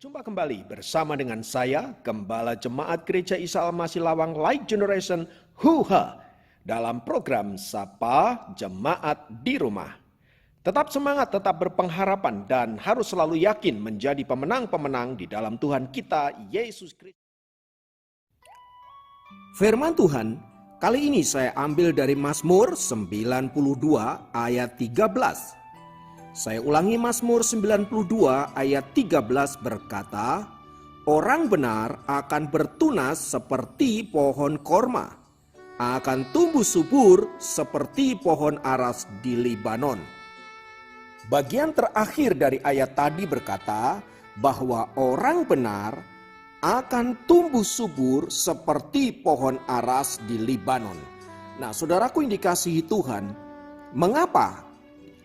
Berjumpa kembali bersama dengan saya, Gembala Jemaat Gereja Isa Al-Masih Lawang Light Generation Huha dalam program Sapa Jemaat di Rumah. Tetap semangat, tetap berpengharapan dan harus selalu yakin menjadi pemenang-pemenang di dalam Tuhan kita Yesus Kristus. Firman Tuhan kali ini saya ambil dari Mazmur 92 ayat 13. Saya ulangi, Mazmur 92 ayat 13 berkata, "Orang benar akan bertunas seperti pohon korma, akan tumbuh subur seperti pohon aras di Libanon." Bagian terakhir dari ayat tadi berkata bahwa orang benar akan tumbuh subur seperti pohon aras di Libanon. Nah, saudaraku yang dikasihi Tuhan, mengapa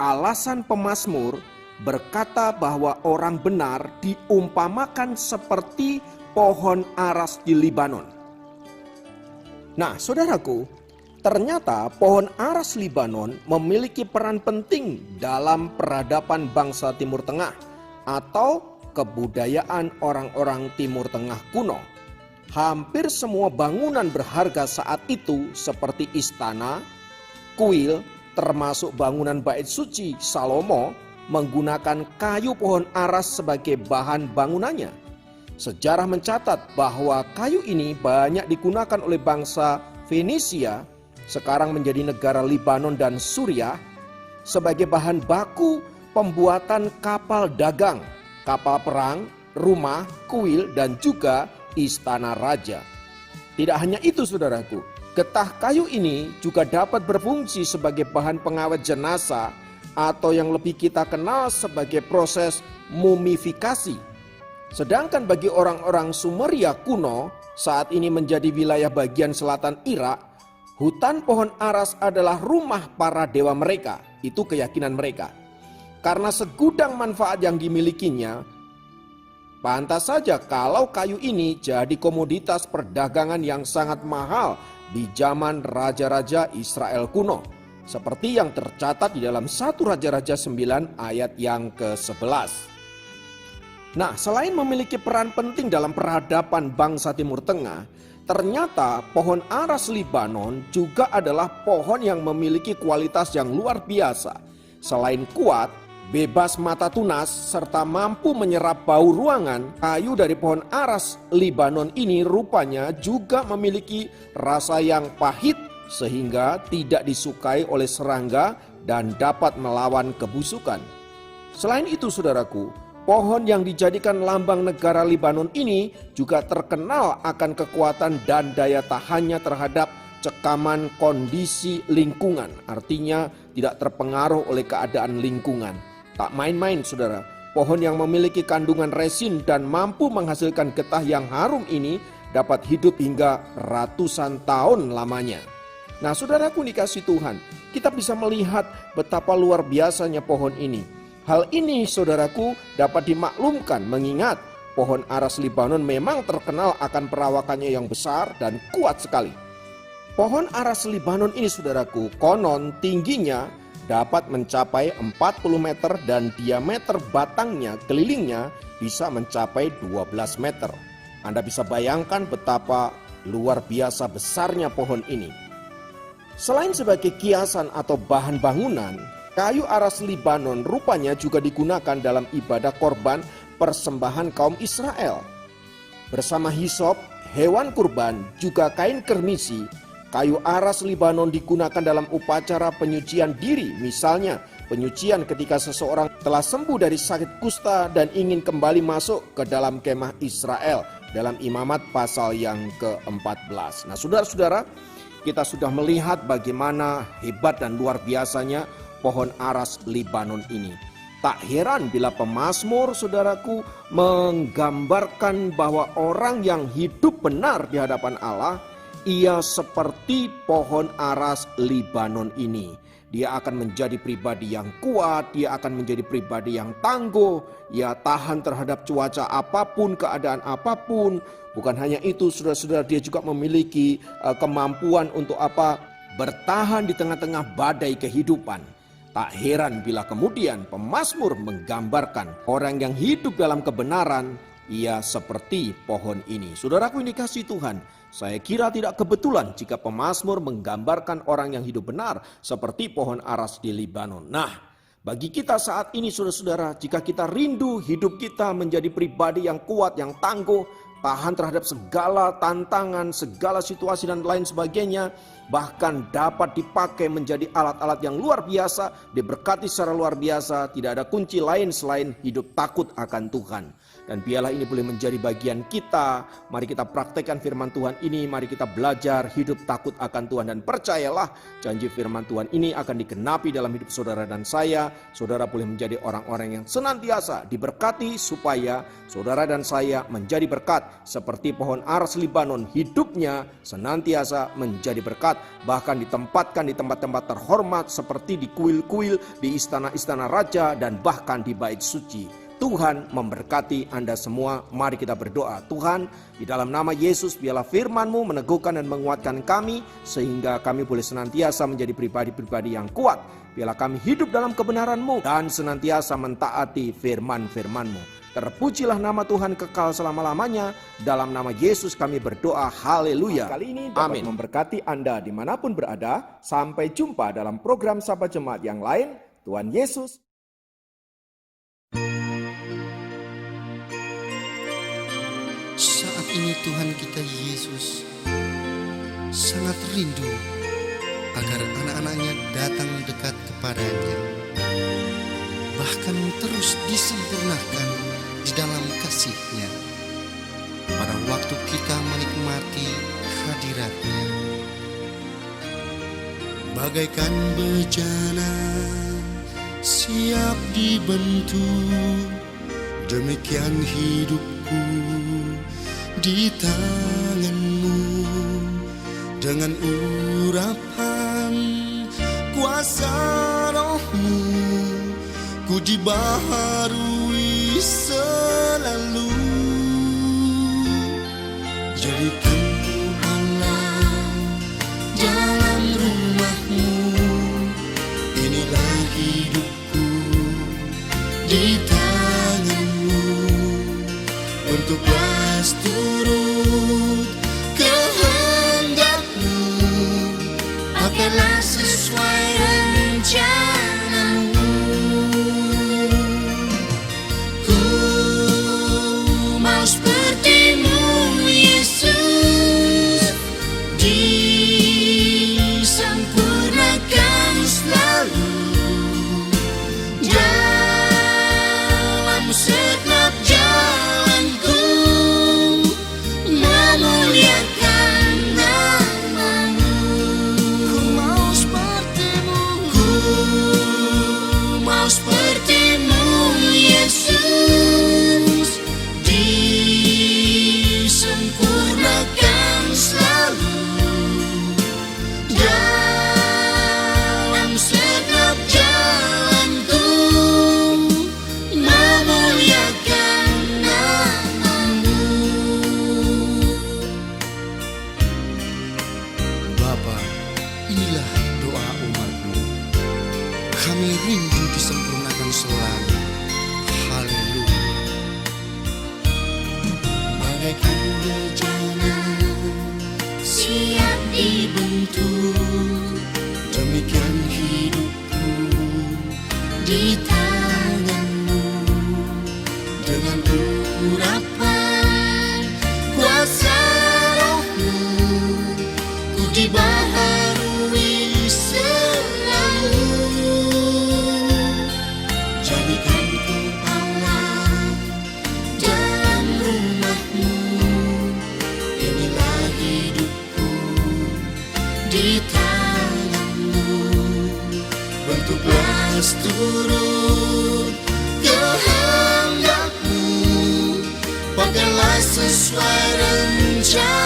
alasan pemazmur berkata bahwa orang benar diumpamakan seperti pohon aras di Libanon? Nah, saudaraku, ternyata pohon aras Libanon memiliki peran penting dalam peradaban bangsa Timur Tengah atau kebudayaan orang-orang Timur Tengah kuno. Hampir semua bangunan berharga saat itu seperti istana, kuil, termasuk bangunan bait suci Salomo menggunakan kayu pohon aras sebagai bahan bangunannya. Sejarah mencatat bahwa kayu ini banyak digunakan oleh bangsa Fenisia, sekarang menjadi negara Libanon dan Suriah, sebagai bahan baku pembuatan kapal dagang, kapal perang, rumah, kuil, dan juga istana raja. Tidak hanya itu, saudaraku, getah kayu ini juga dapat berfungsi sebagai bahan pengawet jenazah atau yang lebih kita kenal sebagai proses mumifikasi. Sedangkan bagi orang-orang Sumeria kuno, saat ini menjadi wilayah bagian selatan Irak, hutan pohon aras adalah rumah para dewa mereka. Itu keyakinan mereka. Karena segudang manfaat yang dimilikinya, pantas saja kalau kayu ini jadi komoditas perdagangan yang sangat mahal di zaman raja-raja Israel kuno, seperti yang tercatat di dalam 1 Raja-Raja 9 ayat yang ke-11. Nah, selain memiliki peran penting dalam peradaban bangsa Timur Tengah, ternyata pohon aras Libanon juga adalah pohon yang memiliki kualitas yang luar biasa. Selain kuat, bebas mata tunas, serta mampu menyerap bau ruangan, kayu dari pohon aras Libanon ini rupanya juga memiliki rasa yang pahit sehingga tidak disukai oleh serangga dan dapat melawan kebusukan. Selain itu, saudaraku, pohon yang dijadikan lambang negara Libanon ini juga terkenal akan kekuatan dan daya tahannya terhadap cekaman kondisi lingkungan, artinya tidak terpengaruh oleh keadaan lingkungan. Tak main-main, saudara, pohon yang memiliki kandungan resin dan mampu menghasilkan getah yang harum ini dapat hidup hingga ratusan tahun lamanya. Nah, saudaraku dikasih Tuhan, kita bisa melihat betapa luar biasanya pohon ini. Hal ini, saudaraku, dapat dimaklumkan mengingat pohon aras Libanon memang terkenal akan perawakannya yang besar dan kuat sekali. Pohon aras Libanon ini, saudaraku, konon tingginya dapat mencapai 40 meter dan diameter batangnya kelilingnya bisa mencapai 12 meter. Anda bisa bayangkan betapa luar biasa besarnya pohon ini. Selain sebagai kiasan atau bahan bangunan, kayu aras Libanon rupanya juga digunakan dalam ibadah korban persembahan kaum Israel. Bersama hisop, hewan kurban, juga kain kermisi, kayu aras Libanon digunakan dalam upacara penyucian diri, misalnya penyucian ketika seseorang telah sembuh dari sakit kusta dan ingin kembali masuk ke dalam kemah Israel dalam Imamat pasal yang ke-14. Nah, saudara-saudara, kita sudah melihat bagaimana hebat dan luar biasanya pohon aras Libanon ini. Tak heran bila pemazmur, saudaraku, menggambarkan bahwa orang yang hidup benar di hadapan Allah, ia seperti pohon aras Libanon ini. Dia akan menjadi pribadi yang kuat, dia akan menjadi pribadi yang tangguh, ia tahan terhadap cuaca apapun, keadaan apapun. Bukan hanya itu, saudara-saudara, dia juga memiliki kemampuan untuk bertahan di tengah-tengah badai kehidupan. Tak heran bila kemudian pemazmur menggambarkan orang yang hidup dalam kebenaran ia seperti pohon ini. Saudaraku yang dikasihi Tuhan, saya kira tidak kebetulan jika pemazmur menggambarkan orang yang hidup benar seperti pohon aras di Libanon. Nah, bagi kita saat ini saudara-saudara, jika kita rindu hidup kita menjadi pribadi yang kuat, yang tangguh, tahan terhadap segala tantangan, segala situasi dan lain sebagainya, bahkan dapat dipakai menjadi alat-alat yang luar biasa, diberkati secara luar biasa, tidak ada kunci lain selain hidup takut akan Tuhan. Dan biarlah ini boleh menjadi bagian kita. Mari kita praktekkan firman Tuhan ini. Mari kita belajar hidup takut akan Tuhan. Dan percayalah, janji firman Tuhan ini akan digenapi dalam hidup saudara dan saya. Saudara boleh menjadi orang-orang yang senantiasa diberkati, supaya saudara dan saya menjadi berkat. Seperti pohon aras Libanon, hidupnya senantiasa menjadi berkat. Bahkan ditempatkan di tempat-tempat terhormat seperti di kuil-kuil, di istana-istana raja, dan bahkan di bait suci. Tuhan memberkati Anda semua. Mari kita berdoa. Tuhan, di dalam nama Yesus, biarlah firman-Mu meneguhkan dan menguatkan kami, sehingga kami boleh senantiasa menjadi pribadi-pribadi yang kuat. Biarlah kami hidup dalam kebenaran-Mu dan senantiasa mentaati firman-firman-Mu. Terpujilah nama Tuhan kekal selama-lamanya. Dalam nama Yesus kami berdoa. Haleluya. Kali ini dapat memberkati Anda dimanapun berada. Sampai jumpa dalam program Sahabat Jemaat yang lain. Tuhan Yesus. Saat ini Tuhan kita Yesus sangat rindu agar anak-anaknya datang dekat kepadanya, bahkan terus disempurnakan di dalam kasih-Nya pada waktu kita menikmati hadirat-Nya. Bagaikan bejana siap dibentuk, demikian hidupku di tangan-Mu. Dengan urapan kuasa Roh-Mu, ku dibaharui selalu. Jadikan ku Allah dalam rumah-Mu, inilah hidupku di tangan-Mu. Bentuklah turut kehendak-Mu, pakailah sesuai rencana-Mu. Ku mau seperti-Mu Yesus, disempurnakan selalu dalam setiap jalanku, memuliakan nama-Mu. Ku mau seperti-Mu, ku mau seperti-Mu Yesus, disempurnakan selalu dalam setiap jalanku, memuliakan nama-Mu. Bapa, inilah doa umat-Mu. Kami rindu disempurnakan selalu. Haleluya. Bagaikan bejana siap dibentuk, demikian hidupku di tangan-Mu. Dengan urapan kuasa Roh-Mu, ku dibaharui selalu. Jadikan ku Allah dalam rumah-Mu, inilah hidupku di tangan-Mu. Bentuklah turut kehendak-Mu, pakailah sesuai rencana.